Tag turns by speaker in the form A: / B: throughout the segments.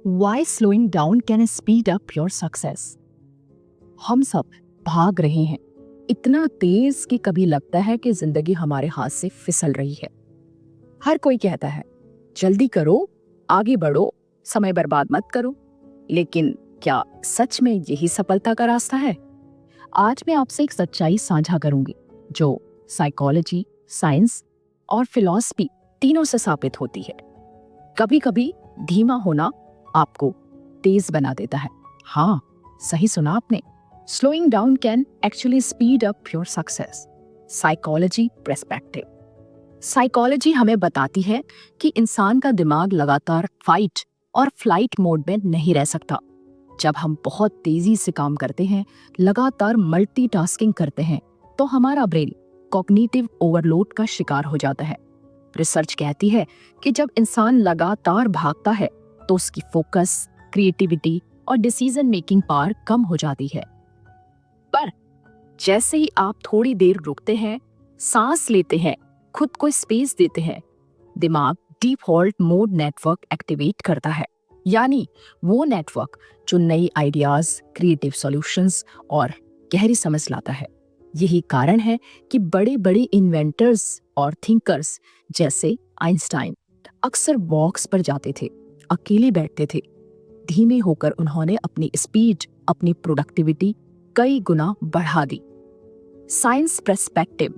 A: Why slowing down can speed up your success? हम सब भाग रहे हैं इतना तेज कि कभी लगता है कि जिंदगी हमारे हाथ से फिसल रही है। हर कोई कहता है जल्दी करो, आगे बढ़ो, समय बर्बाद मत करो। लेकिन क्या सच में यही सफलता का रास्ता है? आज मैं आपसे एक सच्चाई साझा करूंगी जो साइकोलॉजी, साइंस और फिलॉसफी तीनों से साबित होती है। कभी कभी धीमा होना आपको तेज बना देता है। हाँ, सही सुना आपने। Slowing down can actually speed up your success. Psychology perspective. Psychology हमें बताती है कि इंसान का दिमाग लगातार फाइट और फ्लाइट मोड में नहीं रह सकता। जब हम बहुत तेजी से काम करते हैं, लगातार मल्टीटास्किंग करते हैं, तो हमारा ब्रेन कॉग्निटिव ओवरलोड का शिकार हो जाता है। रिसर्च कहती है कि जब इंसान लगातार भागता है तो उसकी फोकस, क्रिएटिविटी और डिसीजन मेकिंग पावर कम हो जाती है। पर जैसे ही आप थोड़ी देर रुकते हैं, सांस लेते हैं, खुद को स्पेस देते हैं, दिमाग डिफॉल्ट मोड नेटवर्क एक्टिवेट करता है। यानी वो नेटवर्क जो नई आइडियाज, क्रिएटिव सॉल्यूशंस और गहरी समझ लाता है। यही कारण है कि बड़े बड़े इन्वेंटर्स और थिंकर्स जैसे आइंस्टाइन अक्सर वॉक्स पर जाते थे, अकेले बैठते थे। धीमे होकर उन्होंने अपनी स्पीड, अपनी प्रोडक्टिविटी कई गुना बढ़ा दी। Science perspective.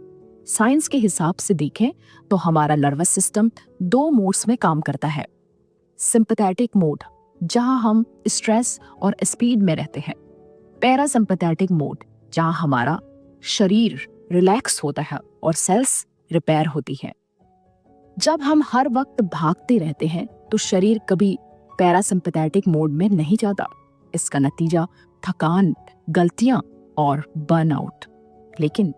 A: साइंस के हिसाब से देखें तो हमारा नर्वस सिस्टम 2 मोड्स में काम करता है। सिंपैथेटिक मोड, जहां हम स्ट्रेस और स्पीड में रहते हैं। पैरासिम्पैथेटिक मोड, जहां हमारा शरीर रिलैक्स होता है और सेल्स रिपेयर होती हैं। जब हम हर वक्त भागते रहते हैं तो शरीर कभी पैरासिम्पैथेटिक मोड में नहीं जाता। इसका नतीजा थकान, गलतियां और बर्नआउट। लेकिन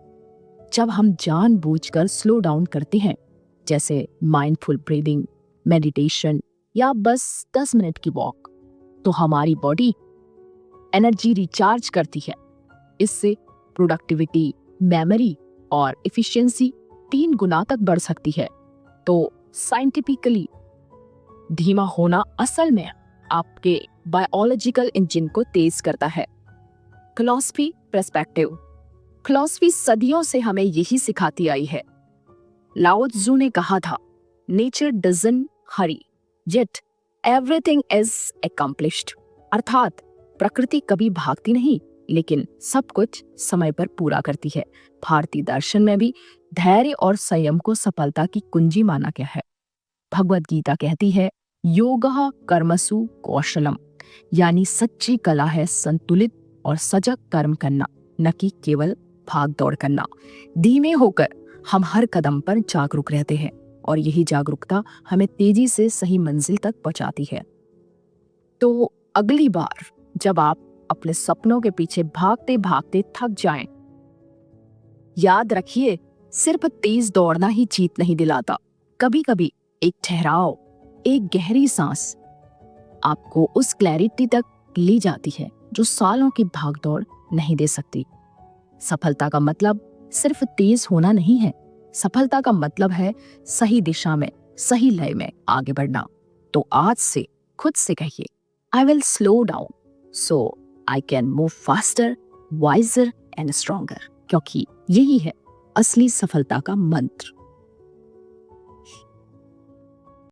A: जब हम जानबूझकर स्लो डाउन करते हैं, जैसे माइंडफुल ब्रीदिंग, मेडिटेशन या बस 10 मिनट की वॉक, तो हमारी बॉडी एनर्जी रिचार्ज करती है। इससे प्रोडक्टिविटी, मेमोरी और एफिशिएंसी 3 गुना तक बढ़ सकती है। तो साइंटिफिकली धीमा होना असल में आपके बायोलॉजिकल इंजन को तेज करता है। Philosophy perspective. फिलॉसफी सदियों से हमें यही सिखाती आई है। लाओ त्जू ने कहा था, nature doesn't Hari, yet everything is accomplished. अर्थात प्रकृति कभी भागती नहीं, लेकिन सब कुछ समय पर पूरा करती है। भारतीय दर्शन में भी धैर्य और संयम को सफलता की कुंजी माना गया है। भगवद गीता कहती है, योगः कर्मसु कौशलम, यानी सच्ची कला है संतुलित और सजग कर्म करना, न कि केवल भाग दौड़ करना। धीमे होकर हम हर कदम पर जागरूक रहते हैं और यही जागरूकता हमें तेजी से सही मंजिल तक पहुंचाती है। तो अगली बार जब आप अपने सपनों के पीछे भागते भागते थक जाएं, याद रखिए, सिर्फ तेज दौड़ना ही जीत नहीं दिलाता। कभी कभी एक ठहराव, एक गहरी सांस आपको उस क्लैरिटी तक ले जाती है जो सालों की भागदौड़ नहीं दे सकती। सफलता का मतलब सिर्फ तेज होना नहीं है। सफलता का मतलब है सही दिशा में, सही लय में आगे बढ़ना। तो आज से खुद से कहिए, I will slow down so I can move faster, wiser and stronger, क्योंकि यही है असली सफलता का मंत्र।